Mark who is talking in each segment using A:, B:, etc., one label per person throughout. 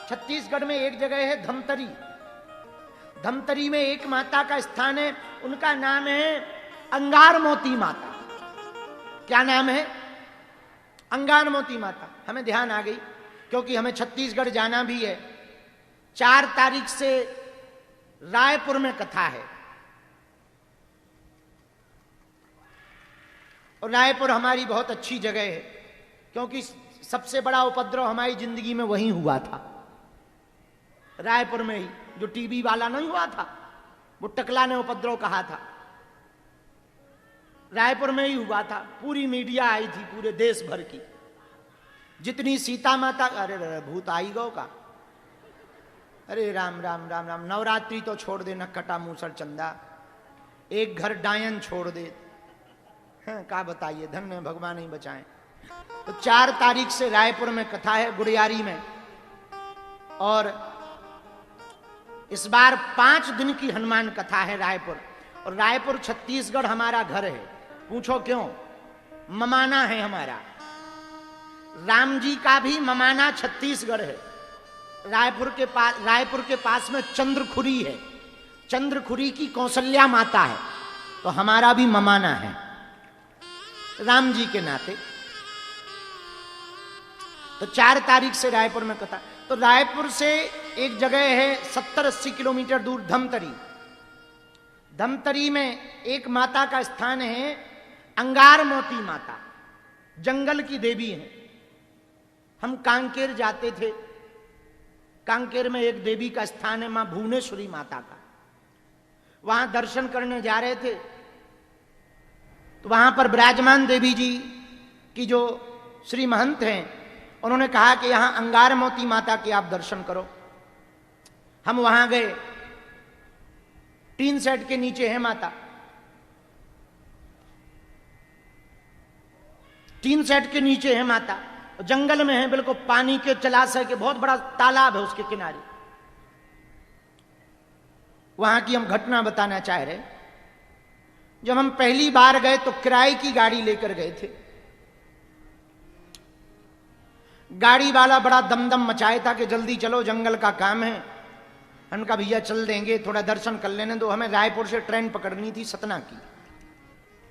A: छत्तीसगढ़ में एक जगह है धमतरी। धमतरी में एक माता का स्थान है, उनका नाम है अंगार मोती माता। क्या नाम है? अंगार मोती माता। हमें ध्यान आ गई क्योंकि हमें छत्तीसगढ़ जाना भी है। 4 तारीख से रायपुर में कथा है और रायपुर हमारी बहुत अच्छी जगह है क्योंकि सबसे बड़ा उपद्रव हमारी जिंदगी में वहीं हुआ था, रायपुर में ही। जो टीबी वाला नहीं हुआ था, वो टकला ने उपद्रव कहा था, रायपुर में ही हुआ था। पूरी मीडिया आई थी, पूरे देश भर की। जितनी सीता माता, अरे भूत आई गौ का, अरे राम राम राम राम। नवरात्रि तो छोड़ दे, नक्कटा मूसर चंदा, एक घर डायन छोड़ दे। क्या बताइए, धन्य भगवान ही बचाएं। तो 4 तारीख से रायपुर में कथा है, गुड़ियारी में। और इस बार 5 दिन की हनुमान कथा है रायपुर। और रायपुर छत्तीसगढ़ हमारा घर है। पूछो क्यों? ममाना है हमारा। राम जी का भी ममाना छत्तीसगढ़ है। रायपुर के पास में चंद्रखुरी है। चंद्रखुरी की कौशल्या माता है, तो हमारा भी ममाना है राम जी के नाते। तो 4 तारीख से रायपुर में कथा। तो रायपुर से एक जगह है 70-80 किलोमीटर दूर धमतरी। धमतरी में एक माता का स्थान है अंगार मोती माता, जंगल की देवी है। हम कांकेर जाते थे, कांकेर में एक देवी का स्थान है मां भुवनेश्वरी माता का। वहां दर्शन करने जा रहे थे तो वहां पर विराजमान देवी जी की जो श्री महंत हैं, उन्होंने कहा कि यहां अंगार मोती माता के आप दर्शन करो। हम वहां गए। टीन सेट के नीचे है माता, टीन सेट के नीचे है माता, जंगल में है, बिल्कुल पानी के जलाशय के, बहुत बड़ा तालाब है उसके किनारे। वहां की हम घटना बताना चाह रहे। जब हम पहली बार गए तो किराए की गाड़ी लेकर गए थे। गाड़ी वाला बड़ा दमदम मचाए था कि जल्दी चलो, जंगल का काम है। हमने कहा भैया चल देंगे, थोड़ा दर्शन कर लेने दो। हमें रायपुर से ट्रेन पकड़नी थी सतना की।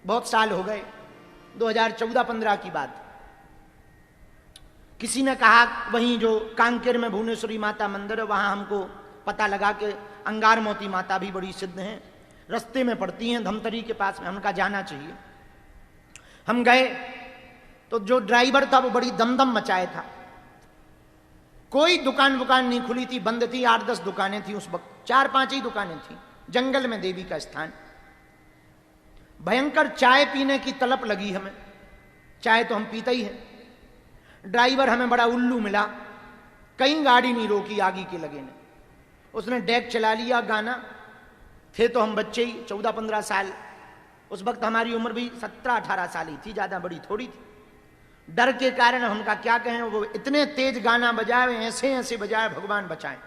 A: बहुत साल हो गए, 2014-15 की बात। किसी ने कहा वहीं जो कांकेर में भुवनेश्वरी माता मंदिर है, वहां हमको पता लगा कि अंगार मोती माता भी बड़ी सिद्ध हैं, रास्ते में पड़ती हैं धमतरी के पास में। हमने कहा जाना चाहिए। हम गए तो जो ड्राइवर था वो बड़ी दमदम मचाए था। कोई दुकान नहीं खुली थी, बंद थी। 8-10 दुकानें थी उस वक्त, 4-5 ही दुकानें थी। जंगल में देवी का स्थान। भयंकर चाय पीने की तलब लगी हमें। चाय तो हम पीते ही हैं। ड्राइवर हमें बड़ा उल्लू मिला, कहीं गाड़ी नहीं रोकी आगे के लगे ने। उसने डेक चला लिया। गाना थे तो हम बच्चे ही, 14-15 साल। उस वक्त हमारी उम्र भी 17-18 साल ही थी, ज्यादा बड़ी थोड़ी थी। डर के कारण हमका क्या कहें, वो इतने तेज गाना बजाए, ऐसे ऐसे बजाए, भगवान बचाए।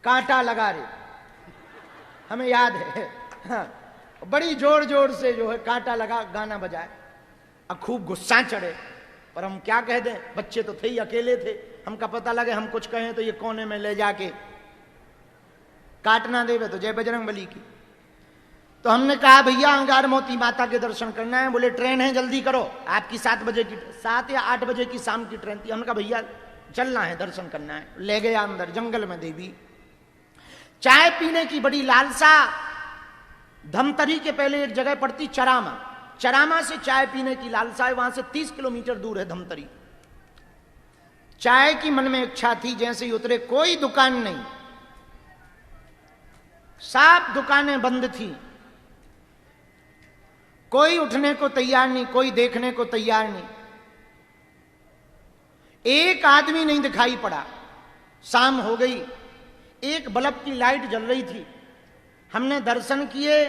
A: कांटा लगा रे, हमें याद है। हाँ, बड़ी जोर जोर से जो है कांटा लगा गाना बजाए। अब खूब गुस्सा चढ़े, पर हम क्या कह दें, बच्चे तो थे ही, अकेले थे। हमका पता लगे हम कुछ कहें तो ये कोने में ले जाके काटना देवे, तो जय बजरंग बली की। तो हमने कहा भैया अंगार मोती माता के दर्शन करना है। बोले ट्रेन है, जल्दी करो, आपकी 7 बजे की, 7 या 8 बजे की शाम की ट्रेन थी। हमने कहा भैया चलना है, दर्शन करना है। ले गया अंदर जंगल में देवी। चाय पीने की बड़ी लालसा। धमतरी के पहले एक जगह पड़ती चरामा, चरामा से चाय पीने की लालसा है। वहां से 30 किलोमीटर दूर है धमतरी। चाय की मन में इच्छा थी, जैसे ही उतरे कोई दुकान नहीं, सब दुकानें बंद थी। कोई उठने को तैयार नहीं, कोई देखने को तैयार नहीं। एक आदमी नहीं दिखाई पड़ा। शाम हो गई, एक बल्ब की लाइट जल रही थी। हमने दर्शन किए।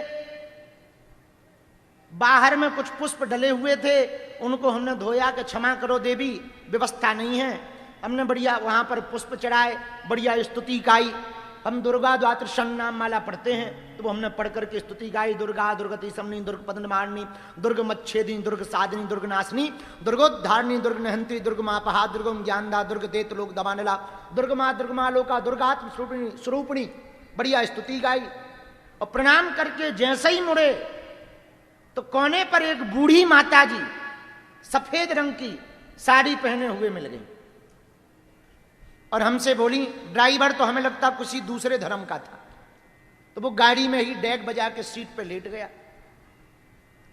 A: बाहर में कुछ पुष्प डले हुए थे, उनको हमने धोया कि क्षमा करो देवी, व्यवस्था नहीं है। हमने बढ़िया वहां पर पुष्प चढ़ाए, बढ़िया स्तुति गाई। हम दुर्गा द्वादश नाम माला पढ़ते हैं, तो वो हमने पढ़ करके स्तुति गाई। दुर्गा दुर्गति समनी, दुर्ग पदमारणी, दुर्ग मच्छेदिनी, दुर्ग साधिनी, दुर्ग नाशनी, दुर्गोद्धारणी, दुर्ग नहंत्री, दुर्ग मापहा, दुर्गम ज्ञानदा, दुर्ग देत लोक दबानला, दुर्गमा लोका, दुर्गात्म स्वरूपिणी। बढ़िया स्तुति गाई और प्रणाम करके जैसे ही मुड़े तो कोने पर एक बूढ़ी माता जी सफेद रंग की साड़ी पहने हुए मिल गई और हमसे बोली, ड्राइवर तो हमें लगता किसी दूसरे धर्म का था, तो वो गाड़ी में ही डेग बजा के सीट पे लेट गया।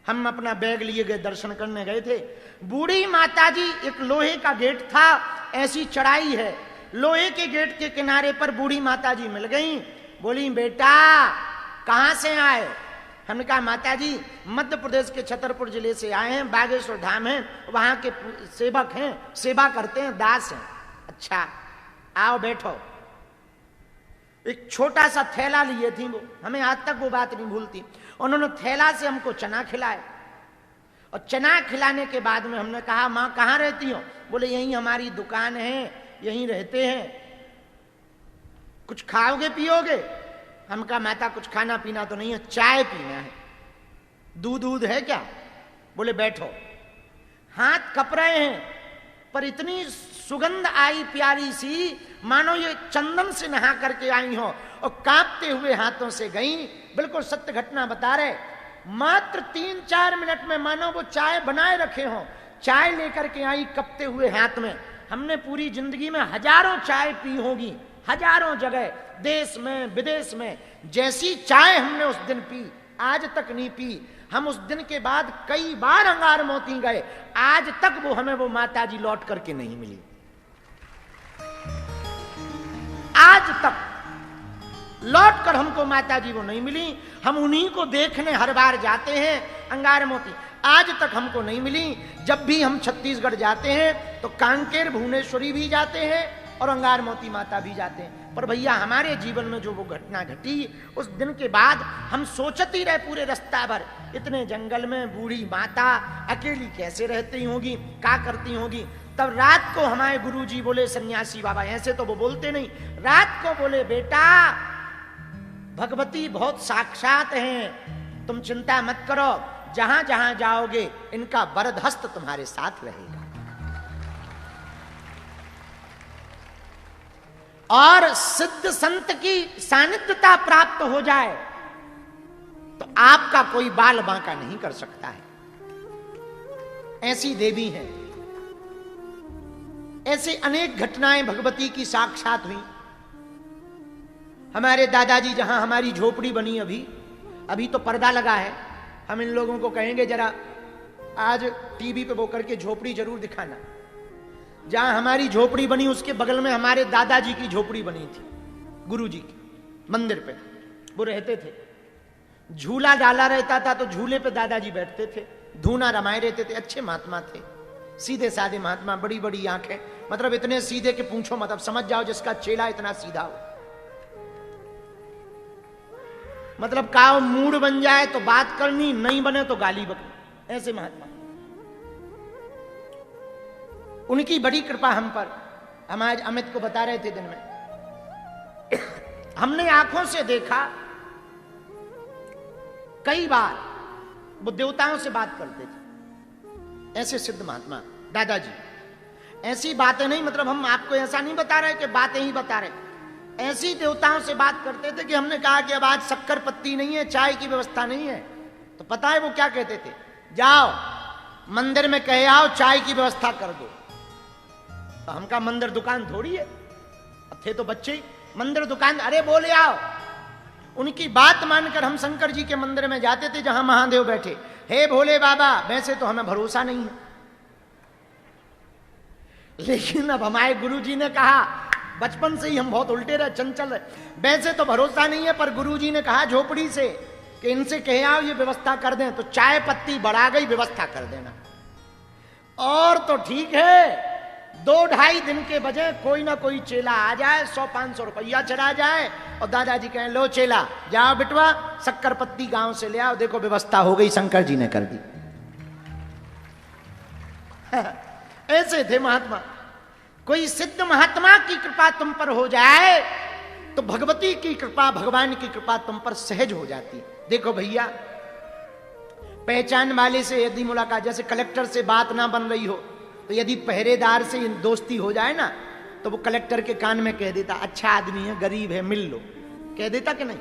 A: हम अपना बैग लिए गए, दर्शन करने गए थे। बूढ़ी माता जी, एक लोहे का गेट था, ऐसी चढ़ाई है, लोहे के गेट के किनारे पर बूढ़ी माता जी मिल गई। बोली, बेटा कहां से आए? हमने कहा, माता जी मध्य प्रदेश के छतरपुर जिले से आए हैं, बागेश्वर धाम है, वहां के सेवक हैं, सेवा करते हैं, दास हैं। अच्छा आओ बैठो। एक छोटा सा थैला लिए थी वो, हमें आज तक वो बात नहीं भूलती। उन्होंने थैला से हमको चना खिलाए और चना खिलाने के बाद में हमने कहा, माँ कहाँ रहती हो? बोले, यहीं हमारी दुकान है, यहीं रहते हैं, कुछ खाओगे पियोगे? हम कहा, माता कुछ खाना पीना तो नहीं है, चाय पीना है। दूध है क्या? बोले बैठो। हाथ कप रहे हैं पर इतनी सुगंध आई प्यारी सी, मानो ये चंदन से नहा करके आई हो, और कांपते हुए हाथों से गई। बिल्कुल सत्य घटना बता रहे। मात्र 3-4 मिनट में मानो वो चाय बनाए रखे हो, चाय लेकर के आई कपते हुए हाथ में। हमने पूरी जिंदगी में हजारों चाय पी होगी, हजारों जगह, देश में विदेश में। जैसी चाय हमने उस दिन पी, आज तक नहीं पी। हम उस दिन के बाद कई बार अंगार मोती गए, आज तक वो हमें वो माता जी लौट करके नहीं मिली। आज तक लौट कर हमको माता जी वो नहीं मिली। हम उन्हीं को देखने हर बार जाते हैं, अंगार मोती, आज तक हमको नहीं मिली। जब भी हम छत्तीसगढ़ जाते हैं तो कांकेर भुवनेश्वरी भी जाते हैं और अंगार मोती माता भी जाते हैं। पर भैया हमारे जीवन में जो वो घटना घटी, उस दिन के बाद हम सोचती रहे पूरे रास्ता भर, इतने जंगल में बूढ़ी माता अकेली कैसे रहती होगी, क्या करती होगी। तब रात को हमारे गुरुजी बोले, सन्यासी बाबा, ऐसे तो वो बोलते नहीं, रात को बोले, बेटा भगवती बहुत साक्षात हैं, तुम चिंता मत करो, जहां जहां जाओगे इनका वरद हस्त तुम्हारे साथ रहेगा। और सिद्ध संत की सानिध्यता प्राप्त हो जाए तो आपका कोई बाल बांका नहीं कर सकता है। ऐसी देवी हैं, ऐसे अनेक घटनाएं भगवती की साक्षात हुई। हमारे दादाजी जहां हमारी झोपड़ी बनी, अभी तो पर्दा लगा है, हम इन लोगों को कहेंगे जरा आज टीवी पे वो करके झोपड़ी जरूर दिखाना। जहां हमारी झोपड़ी बनी उसके बगल में हमारे दादाजी की झोपड़ी बनी थी, गुरुजी की, मंदिर पे वो रहते थे। झूला डाला रहता था तो झूले पे दादाजी बैठते थे, धूना रमाए रहते थे। अच्छे महात्मा थे, सीधे साधे महात्मा, बड़ी बड़ी आंखें, मतलब इतने सीधे कि पूछो मतलब, समझ जाओ जिसका चेला इतना सीधा हो। मतलब का मूड बन जाए तो बात करनी, नहीं बने तो गाली बकनी, ऐसे महात्मा। उनकी बड़ी कृपा हम पर। हम आज अमित को बता रहे थे दिन में, हमने आंखों से देखा कई बार वो देवताओं से बात करते थे, ऐसे सिद्ध महात्मा दादाजी। ऐसी बातें नहीं, मतलब हम आपको ऐसा नहीं बता रहे कि बातें ही बता रहे, ऐसी देवताओं से बात करते थे कि हमने कहा कि अब आज शक्कर पत्ती नहीं है, चाय की व्यवस्था नहीं है, तो पता है वो क्या कहते थे? जाओ मंदिर में कहे आओ चाय की व्यवस्था कर दो। तो हम कहा मंदिर दुकान थोड़ी है, अब थे तो बच्चे ही, मंदिर दुकान, अरे बोले आओ। उनकी बात मानकर हम शंकर जी के मंदिर में जाते थे जहां महादेव बैठे। हे भोले बाबा, वैसे तो हमें भरोसा नहीं है, लेकिन अब हमारे गुरुजी ने कहा, बचपन से ही हम बहुत उल्टे रहे, चंचल रहे, वैसे तो भरोसा नहीं है, पर गुरुजी ने कहा झोपड़ी से कि इनसे कहे आओ ये व्यवस्था कर दें, तो चाय पत्ती बढ़ा गई, व्यवस्था कर देना। और तो ठीक है, 2-2.5 दिन के बजाय कोई ना कोई चेला आ जाए, 100-500 रुपया चढ़ा जाए और दादाजी कहें, लो चेला जाओ बिटवा शक्कर पत्ती गांव से ले आओ, देखो व्यवस्था हो गई, शंकर जी ने कर दी। ऐसे थे महात्मा। कोई सिद्ध महात्मा की कृपा तुम पर हो जाए तो भगवती की कृपा, भगवान की कृपा तुम पर सहज हो जाती। देखो भैया, पहचान वाले से यदि मुलाकात, जैसे कलेक्टर से बात ना बन रही हो तो यदि पहरेदार से दोस्ती हो जाए ना, तो वो कलेक्टर के कान में कह देता, अच्छा आदमी है, गरीब है, मिल लो, कह देता कि नहीं।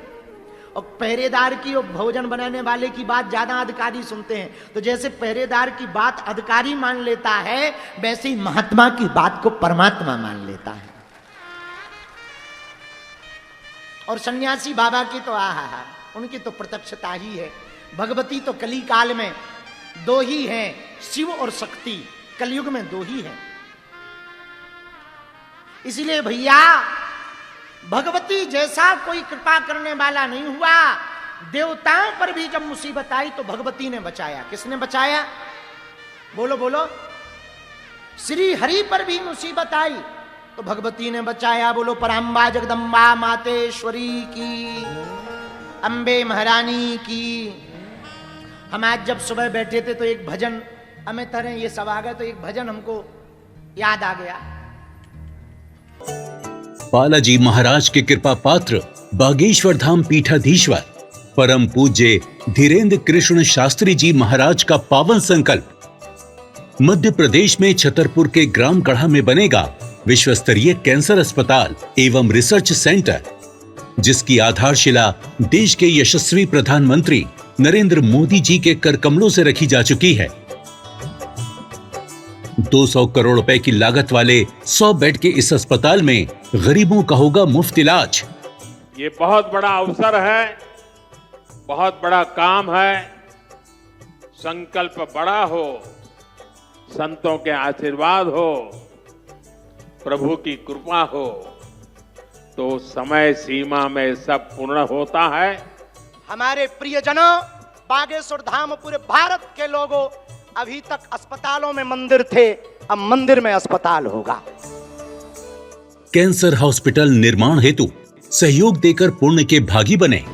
A: और पहरेदार की और भोजन बनाने वाले की बात ज्यादा अधिकारी सुनते हैं। तो जैसे पहरेदार की बात अधिकारी मान लेता है, वैसे ही महात्मा की बात को परमात्मा मान लेता है। और सन्यासी बाबा की तो आहा, उनकी तो प्रत्यक्षता ही है। भगवती तो कली काल में दो ही हैं, शिव और शक्ति, कलयुग में दो ही हैं। इसलिए भैया, भगवती जैसा कोई कृपा करने वाला नहीं हुआ। देवताओं पर भी जब मुसीबत आई तो भगवती ने बचाया। किसने बचाया? बोलो बोलो। श्री हरि पर भी मुसीबत आई तो भगवती ने बचाया। बोलो पराम्बा जगदम्बा मातेश्वरी की, अम्बे महारानी की। हम आज जब सुबह बैठे थे तो एक भजन, अमित तरह ये सब आ गए तो एक भजन हमको याद आ गया।
B: बालाजी महाराज के कृपा पात्र बागेश्वर धाम पीठाधीश्वर परम पूज्य धीरेन्द्र कृष्ण शास्त्री जी महाराज का पावन संकल्प। मध्य प्रदेश में छतरपुर के ग्राम गढ़ा में बनेगा विश्व स्तरीय कैंसर अस्पताल एवं रिसर्च सेंटर, जिसकी आधारशिला देश के यशस्वी प्रधानमंत्री नरेंद्र मोदी जी के कर कमलों से रखी जा चुकी है। 200 करोड़ रुपए की लागत वाले 100 बेड के इस अस्पताल में गरीबों का होगा मुफ्त इलाज।
C: ये बहुत बड़ा अवसर है, बहुत बड़ा काम है। संकल्प बड़ा हो, संतों के आशीर्वाद हो, प्रभु की कृपा हो, तो समय सीमा में सब पूर्ण होता है।
A: हमारे प्रियजनों, बागेश्वर धाम पूरे भारत के लोगों, अभी तक अस्पतालों में मंदिर थे, अब मंदिर में अस्पताल होगा।
B: कैंसर हॉस्पिटल निर्माण हेतु सहयोग देकर पुण्य के भागी बने।